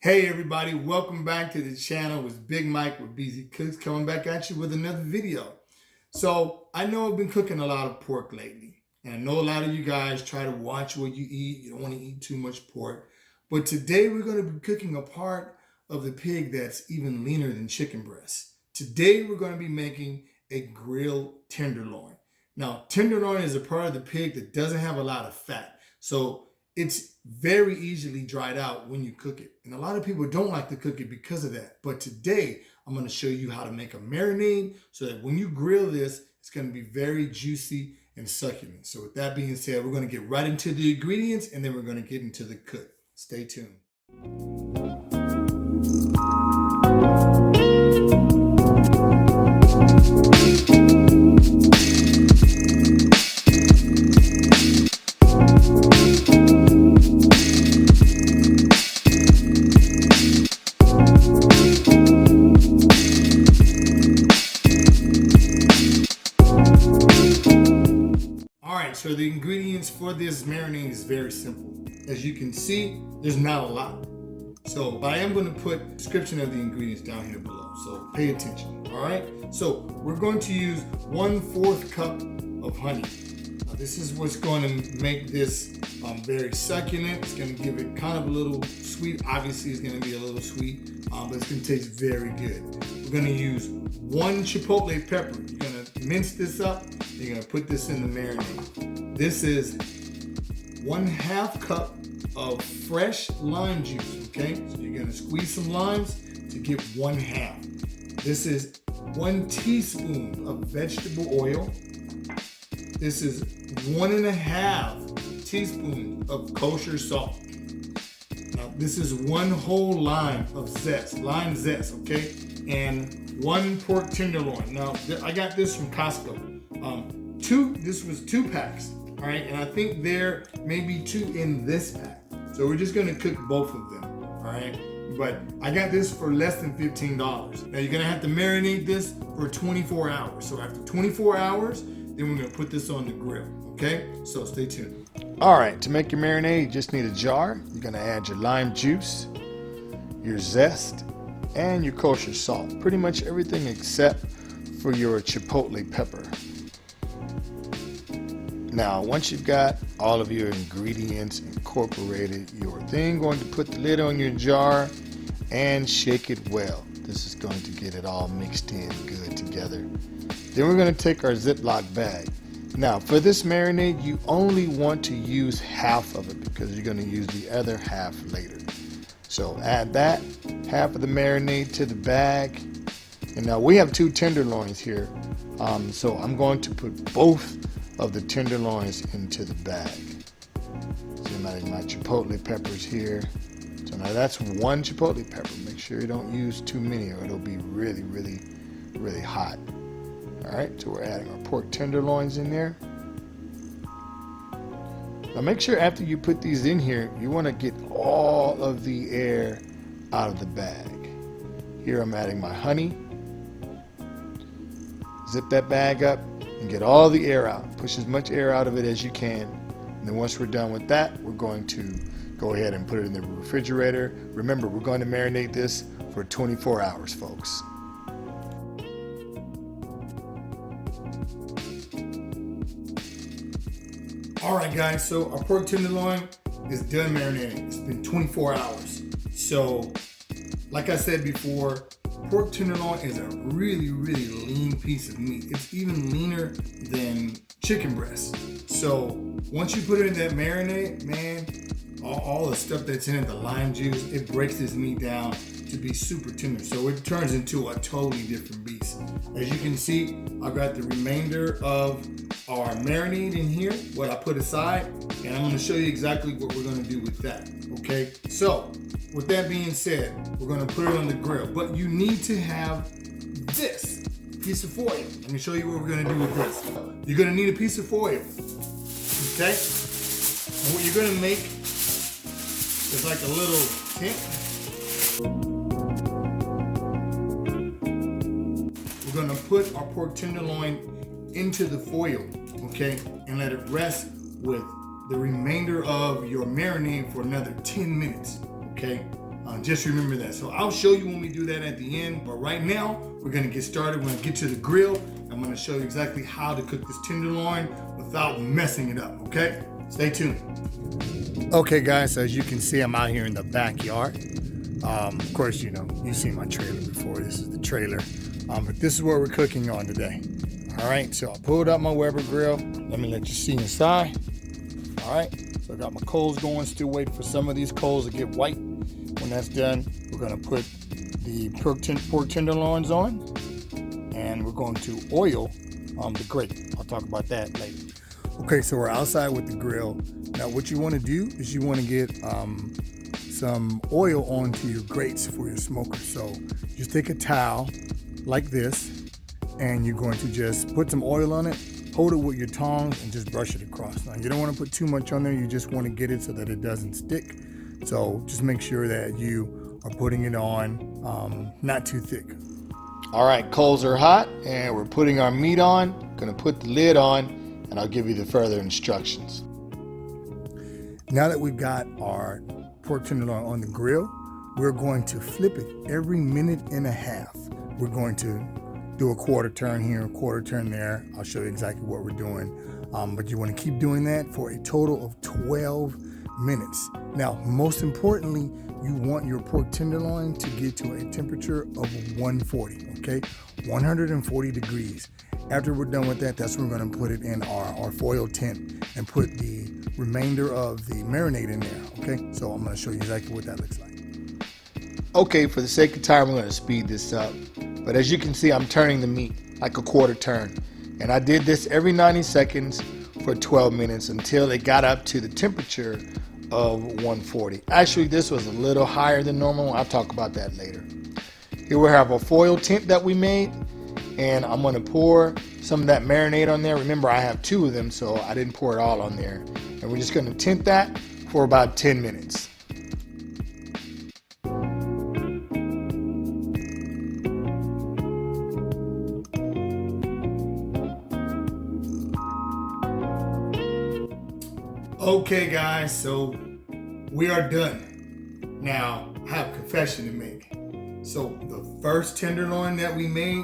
Hey everybody, welcome back to the channel. It's Big Mike with BZ Cooks coming back at you with another video. So I know I've been cooking a lot of pork lately, and I know a lot of you guys try to watch what you eat. You don't want to eat too much pork. But today we're going to be cooking a part of the pig that's even leaner than chicken breast. Today we're going to be making a grilled tenderloin. Now, tenderloin is a part of the pig that doesn't have a lot of fat. So it's very easily dried out when you cook it. And a lot of people don't like to cook it because of that. But today, I'm going to show you how to make a marinade so that when you grill this, it's going to be very juicy and succulent. So with that being said, we're going to get right into the ingredients and then we're going to get into the cook. Stay tuned. So the ingredients for this marinade is very simple. As you can see, there's not a lot. So, but I am going to put a description of the ingredients down here below. So pay attention, all right? So we're going to use 1/4 cup of honey. Now, this is what's going to make this very succulent. It's going to give it kind of a little sweet. Obviously, it's going to be a little sweet, but it's going to taste very good. We're going to use 1 chipotle pepper. You're going to mince this up. You're going to put this in the marinade. This is 1/2 cup of fresh lime juice, okay? So you're going to squeeze some limes to get 1/2. This is 1 teaspoon of vegetable oil. This is 1.5 teaspoons of kosher salt. Now, this is 1 whole lime of zest, lime zest, okay? And 1 pork tenderloin. Now, I got this from Costco. This was 2 packs, all right? And I think there may be 2 in this pack. So we're just gonna cook both of them, all right? But I got this for less than $15. Now you're gonna have to marinate this for 24 hours. So after 24 hours, then we're gonna put this on the grill, okay? So stay tuned. All right, to make your marinade, you just need a jar. You're gonna add your lime juice, your zest, and your kosher salt. Pretty much everything except for your chipotle pepper. Now, once you've got all of your ingredients incorporated, you're then going to put the lid on your jar and shake it well. This is going to get it all mixed in good together. Then we're going to take our Ziploc bag. Now, for this marinade, you only want to use half of it because you're going to use the other half later. So add that half of the marinade to the bag. And now we have 2 tenderloins here. So I'm going to put both of the tenderloins into the bag. So I'm adding my chipotle peppers here. So now that's 1 chipotle pepper. Make sure you don't use too many or it'll be really, really, really hot. All right, so we're adding our pork tenderloins in there. Now make sure after you put these in here, you want to get all of the air out of the bag. Here I'm adding my honey. Zip that bag up and get all the air out. Push as much air out of it as you can. And then once we're done with that, we're going to go ahead and put it in the refrigerator. Remember, we're going to marinate this for 24 hours, folks. All right, guys, so our pork tenderloin is done marinating. It's been 24 hours. So, like I said before, pork tenderloin is a really, really lean piece of meat. It's even leaner than chicken breast. So once you put it in that marinade, man, all the stuff that's in it, the lime juice, it breaks this meat down to be super tender. So it turns into a totally different beast. As you can see, I've got the remainder of our marinade in here, what I put aside, and I'm gonna show you exactly what we're gonna do with that, okay? So, with that being said, we're gonna put it on the grill, but you need to have this piece of foil. Let me show you what we're gonna do with this. You're gonna need a piece of foil, okay? And what you're gonna make is like a little tent. We're gonna put our pork tenderloin into the foil, okay? And let it rest with the remainder of your marinade for another 10 minutes, okay? Just remember that. So I'll show you when we do that at the end. But right now, we're gonna get started. We're gonna get to the grill. I'm gonna show you exactly how to cook this tenderloin without messing it up, okay? Stay tuned. Okay guys, so as you can see, I'm out here in the backyard. Of course, you know, you've seen my trailer before. This is the trailer. But this is what we're cooking on today. All right, so I pulled up my Weber grill. Let me let you see inside. All right, so I got my coals going, still waiting for some of these coals to get white. When that's done, we're gonna put the pork tenderloins on, and we're going to oil the grate. I'll talk about that later. Okay, so we're outside with the grill. Now what you wanna do is you wanna get some oil onto your grates for your smoker. So just take a towel like this, and you're going to just put some oil on it, hold it with your tongs, and just brush it across. Now you don't want to put too much on there, you just want to get it so that it doesn't stick. So just make sure that you are putting it on not too thick. All right, coals are hot and we're putting our meat on. Gonna put the lid on and I'll give you the further instructions. Now that we've got our pork tenderloin on the grill, we're going to flip it every minute and a half. We're going to do a quarter turn here, a quarter turn there. I'll show you exactly what we're doing. But you want to keep doing that for a total of 12 minutes. Now, most importantly, you want your pork tenderloin to get to a temperature of 140, okay? 140 degrees. After we're done with that, that's when we're going to put it in our foil tent and put the remainder of the marinade in there, okay? So I'm going to show you exactly what that looks like. Okay, for the sake of time, we're going to speed this up. But as you can see, I'm turning the meat like a quarter turn. And I did this every 90 seconds for 12 minutes until it got up to the temperature of 140. Actually, this was a little higher than normal. I'll talk about that later. Here we have a foil tent that we made. And I'm going to pour some of that marinade on there. Remember, I have 2 of them, so I didn't pour it all on there. And we're just going to tent that for about 10 minutes. Okay guys, so we are done. Now, I have a confession to make. So the first tenderloin that we made,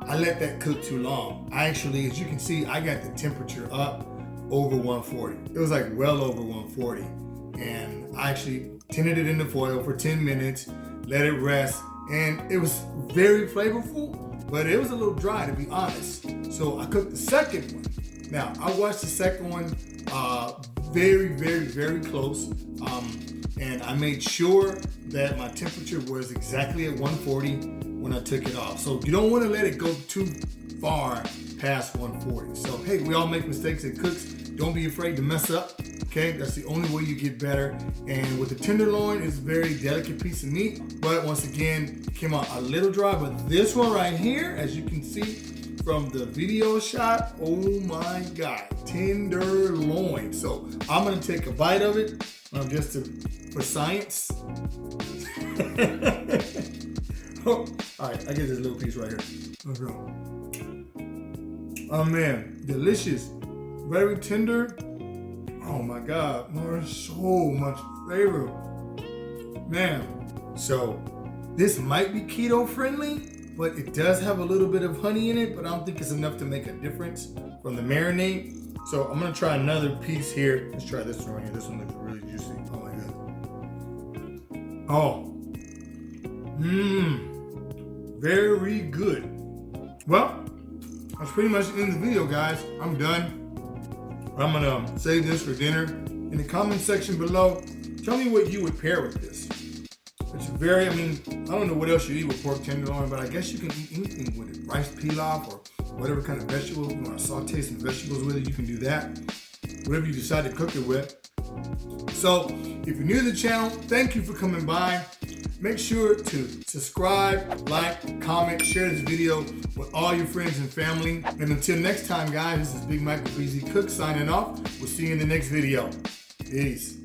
I let that cook too long. Actually, as you can see, I got the temperature up over 140. It was like well over 140. And I actually tinted it in the foil for 10 minutes, let it rest, and it was very flavorful, but it was a little dry to be honest. So I cooked the second one. Now, I watched the second one very close, and I made sure that my temperature was exactly at 140 when I took it off. So you don't want to let it go too far past 140. So hey, we all make mistakes as cooks. Don't be afraid to mess up. Okay, that's the only way you get better. And with the tenderloin, it's a very delicate piece of meat, but once again, it came out a little dry. But this one right here, as you can see from the video shot, oh my God, tenderloin. So I'm gonna take a bite of it, just for science. Oh, all right, I get this little piece right here. Let's go. Oh man, delicious, very tender. Oh my God, there's so much flavor, man. So this might be keto friendly, but it does have a little bit of honey in it, but I don't think it's enough to make a difference from the marinade. So I'm gonna try another piece here. Let's try this one right here. This one looks really juicy. Oh my God. Oh. Very good. Well, that's pretty much the end of the video, guys. I'm done. I'm gonna save this for dinner. In the comment section below, tell me what you would pair with this. It's very, I don't know what else you eat with pork tenderloin, but I guess you can eat anything with it. Rice pilaf or whatever kind of vegetables. You want to saute some vegetables with it, you can do that. Whatever you decide to cook it with. So, if you're new to the channel, thank you for coming by. Make sure to subscribe, like, comment, share this video with all your friends and family. And until next time, guys, this is Big Mike with BZ Cook signing off. We'll see you in the next video. Peace.